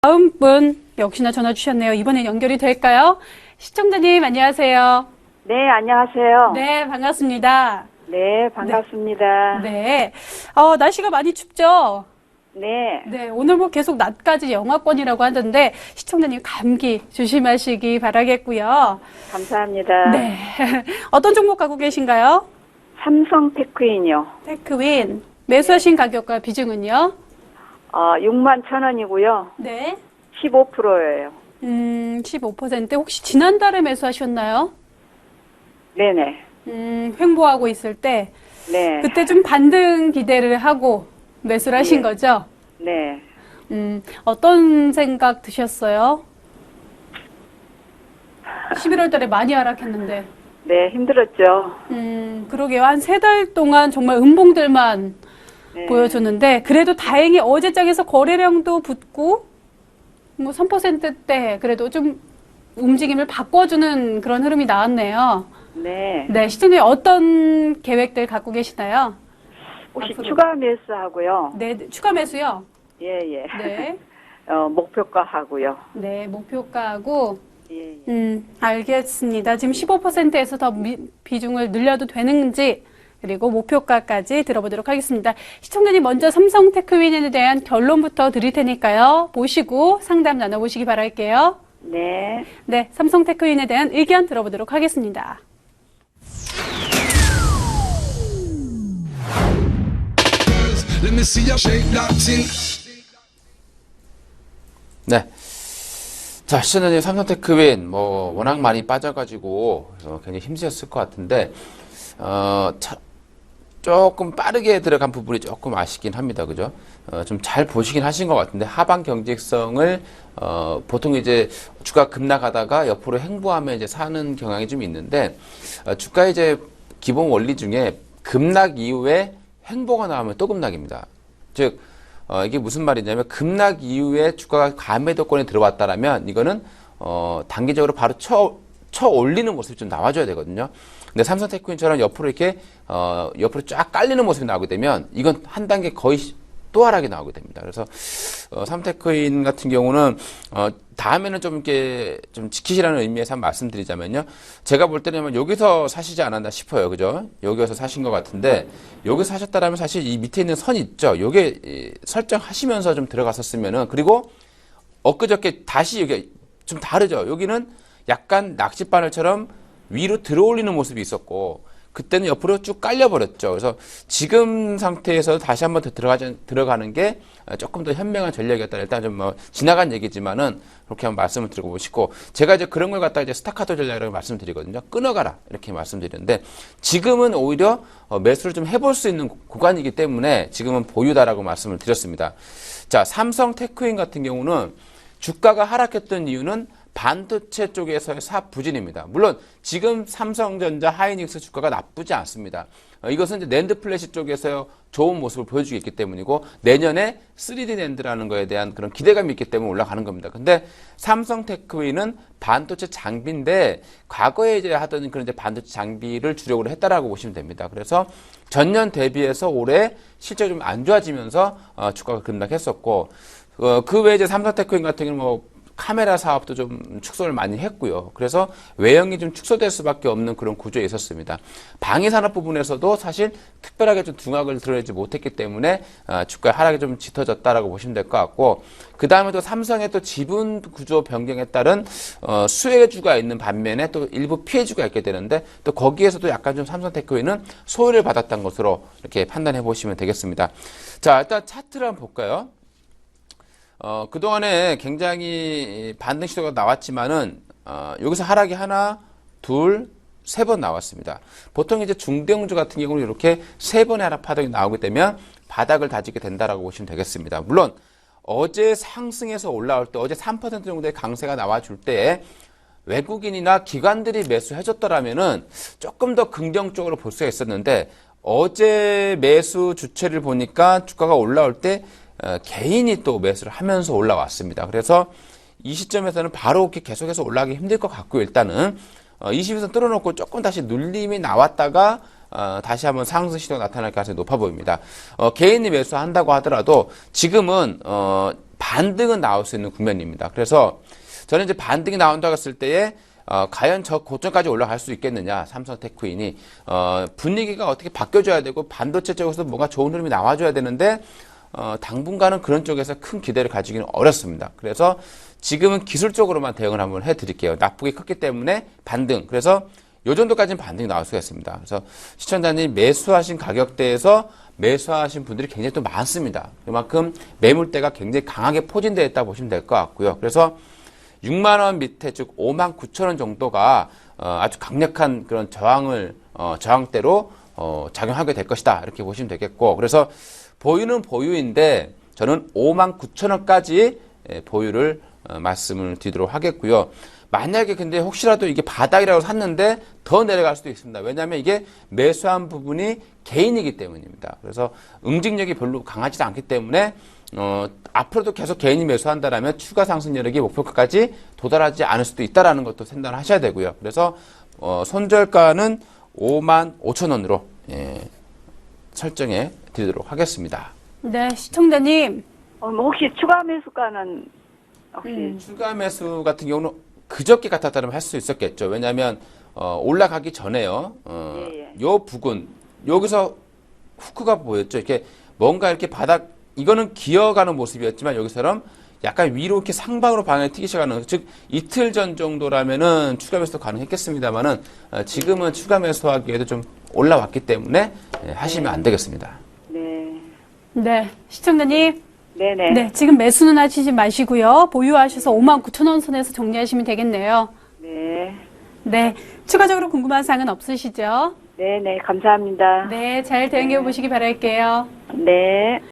다음 분 역시나 전화 주셨네요. 이번에 연결이 될까요? 시청자님 안녕하세요. 네, 안녕하세요. 네, 반갑습니다. 네, 반갑습니다. 네. 날씨가 많이 춥죠? 네, 네, 오늘 뭐 계속 낮까지 영하권이라고 하던데 시청자님 감기 조심하시기 바라겠고요. 감사합니다. 네. 어떤 종목 갖고 계신가요? 삼성 테크인이요. 테크윈. 매수하신 가격과 비중은요? 6만 천 원이고요. 네. 15%예요. 15%. 혹시 지난달에 매수하셨나요? 네네. 횡보하고 있을 때 네. 그때 좀 반등 기대를 하고 매수를 하신 예. 거죠? 네. 어떤 생각 드셨어요? 11월 달에 많이 하락했는데. 네, 힘들었죠. 그러게요. 한 3달 동안 정말 음봉들만 네. 보여줬는데, 그래도 다행히 어제장에서 거래량도 붙고, 뭐 3%대 그래도 좀 움직임을 바꿔주는 그런 흐름이 나왔네요. 네. 네, 시청자님 어떤 계획들 갖고 계시나요? 혹시 앞으로. 추가 매수하고요? 네, 추가 매수요? 예, 예. 네. 목표가 하고요. 네, 목표가하고, 예, 예. 알겠습니다. 지금 15%에서 더 비중을 늘려도 되는지, 그리고 목표가까지 들어보도록 하겠습니다. 시청자님 먼저 삼성테크윈에 대한 결론부터 드릴 테니까요. 보시고 상담 나눠보시기 바랄게요. 네. 네, 삼성테크윈에 대한 의견 들어보도록 하겠습니다. Let me see you shake that thing. 네. 자, 시청자님 삼성테크윈 뭐 워낙 많이 빠져가지고 굉장히 힘드셨을 것 같은데 조금 빠르게 들어간 부분이 조금 아쉽긴 합니다. 그죠? 좀 잘 보시긴 하신 것 같은데 하방 경직성을 보통 이제 주가 급락하다가 옆으로 횡보하면 이제 사는 경향이 좀 있는데 주가 이제 기본 원리 중에 급락 이후에 횡보가 나오면 또 급락입니다. 즉 이게 무슨 말이냐면 급락 이후에 주가가 가매도권에 들어왔다라면 이거는 단기적으로 바로 쳐 올리는 모습이 좀 나와줘야 되거든요. 근데 삼성테크윈처럼 옆으로 이렇게 옆으로 쫙 깔리는 모습이 나오게 되면 이건 한 단계 거의 또 하락이 나오게 됩니다. 그래서 삼성테크윈 같은 경우는 다음에는 좀 이렇게 좀 지키시라는 의미에서 한번 말씀드리자면요. 제가 볼 때는 여기서 사시지 않았나 싶어요. 그죠? 여기서 사신 것 같은데 여기서 사셨다라면 사실 이 밑에 있는 선 있죠. 요게 설정하시면서 좀 들어갔었으면은 그리고 엊그저께 다시 여기 좀 다르죠. 여기는 약간 낚싯바늘처럼 위로 들어올리는 모습이 있었고 그때는 옆으로 쭉 깔려버렸죠. 그래서 지금 상태에서 다시 한번 더 들어가는 게 조금 더 현명한 전략이었다. 일단 좀 뭐 지나간 얘기지만은 그렇게 한번 말씀을 드리고 보시고 제가 이제 그런 걸 갖다가 이제 스타카토 전략이라고 말씀드리거든요. 끊어가라 이렇게 말씀드리는데 지금은 오히려 매수를 좀 해볼 수 있는 구간이기 때문에 지금은 보유다라고 말씀을 드렸습니다. 자, 삼성테크윈 같은 경우는 주가가 하락했던 이유는 반도체 쪽에서의 사업 부진입니다. 물론 지금 삼성전자, 하이닉스 주가가 나쁘지 않습니다. 이것은 이제 낸드 플래시 쪽에서 좋은 모습을 보여주고 있기 때문이고 내년에 3D 낸드라는 거에 대한 그런 기대감이 있기 때문에 올라가는 겁니다. 근데 삼성테크윈은 반도체 장비인데 과거에 이제 하던 그런 이제 반도체 장비를 주력으로 했다라고 보시면 됩니다. 그래서 전년 대비해서 올해 실적이 좀 안 좋아지면서 주가가 급락했었고 그 외에 이제 삼성테크윈 같은 경우는 뭐 카메라 사업도 좀 축소를 많이 했고요. 그래서 외형이 좀 축소될 수밖에 없는 그런 구조에 있었습니다. 방위산업 부분에서도 사실 특별하게 좀 둔각을 드러내지 못했기 때문에 주가 하락이 좀 짙어졌다라고 보시면 될 것 같고 그 다음에 또 삼성의 또 지분 구조 변경에 따른 수혜주가 있는 반면에 또 일부 피해주가 있게 되는데 또 거기에서도 약간 좀 삼성테크윈은 소외를 받았던 것으로 이렇게 판단해 보시면 되겠습니다. 자, 일단 차트를 한번 볼까요? 그동안에 굉장히 반등 시도가 나왔지만은, 여기서 하락이 하나, 둘, 세 번 나왔습니다. 보통 이제 중대형주 같은 경우는 이렇게 세 번의 하락 파동이 나오게 되면 바닥을 다지게 된다라고 보시면 되겠습니다. 물론, 어제 상승해서 올라올 때, 어제 3% 정도의 강세가 나와줄 때, 외국인이나 기관들이 매수해줬더라면은 조금 더 긍정적으로 볼 수가 있었는데, 어제 매수 주체를 보니까 주가가 올라올 때, 개인이 또 매수를 하면서 올라왔습니다. 그래서 이 시점에서는 바로 이렇게 계속해서 올라가기 힘들 것 같고요. 일단은 20에서 뚫어놓고 조금 다시 눌림이 나왔다가 다시 한번 상승 시도가 나타날 가능성이 높아 보입니다. 개인이 매수한다고 하더라도 지금은 반등은 나올 수 있는 국면입니다. 그래서 저는 이제 반등이 나온다고 했을 때에 과연 저 고점까지 올라갈 수 있겠느냐, 삼성 테크윈이 분위기가 어떻게 바뀌어줘야 되고 반도체 쪽에서 뭔가 좋은 흐름이 나와줘야 되는데 당분간은 그런 쪽에서 큰 기대를 가지기는 어렵습니다. 그래서 지금은 기술적으로만 대응을 한번 해드릴게요. 나쁘게 컸기 때문에 반등. 그래서 요 정도까지는 반등이 나올 수가 있습니다. 그래서 시청자님 매수하신 가격대에서 매수하신 분들이 굉장히 또 많습니다. 그만큼 매물대가 굉장히 강하게 포진되어 있다 보시면 될 것 같고요. 그래서 6만 원 밑에 즉 5만 9천 원 정도가 아주 강력한 그런 저항대로 작용하게 될 것이다. 이렇게 보시면 되겠고, 그래서 보유는 보유인데 저는 5만 9천 원까지 보유를 말씀을 드리도록 하겠고요. 만약에 근데 혹시라도 이게 바닥이라고 샀는데 더 내려갈 수도 있습니다. 왜냐하면 이게 매수한 부분이 개인이기 때문입니다. 그래서 응징력이 별로 강하지 않기 때문에 앞으로도 계속 개인이 매수한다라면 추가 상승 여력이 목표가까지 도달하지 않을 수도 있다라는 것도 생각을 하셔야 되고요. 그래서 손절가는 5만 5천 원으로 설정해 드리도록 하겠습니다. 네, 시청자님. 뭐 혹시 추가 매수가는 혹시 추가 매수 같은 경우는 그저께 같았다면 할 수 있었겠죠. 왜냐하면 올라가기 전에요. 요 부근 여기서 후크가 보였죠. 이렇게 뭔가 이렇게 바닥 이거는 기어가는 모습이었지만 여기처럼 약간 위로 이렇게 상방으로 방향을 튀기 시작하는, 즉 이틀 전 정도라면은 추가 매수도 가능했겠습니다만은 지금은 추가 매수하기에도 좀 올라왔기 때문에 하시면 안 되겠습니다. 네. 네, 시청자님. 네네. 네, 지금 매수는 하시지 마시고요. 보유하셔서 5만 9천 원 선에서 정리하시면 되겠네요. 네. 네, 추가적으로 궁금한 사항은 없으시죠? 네네. 감사합니다. 네, 잘 대응해 보시기 바랄게요. 네.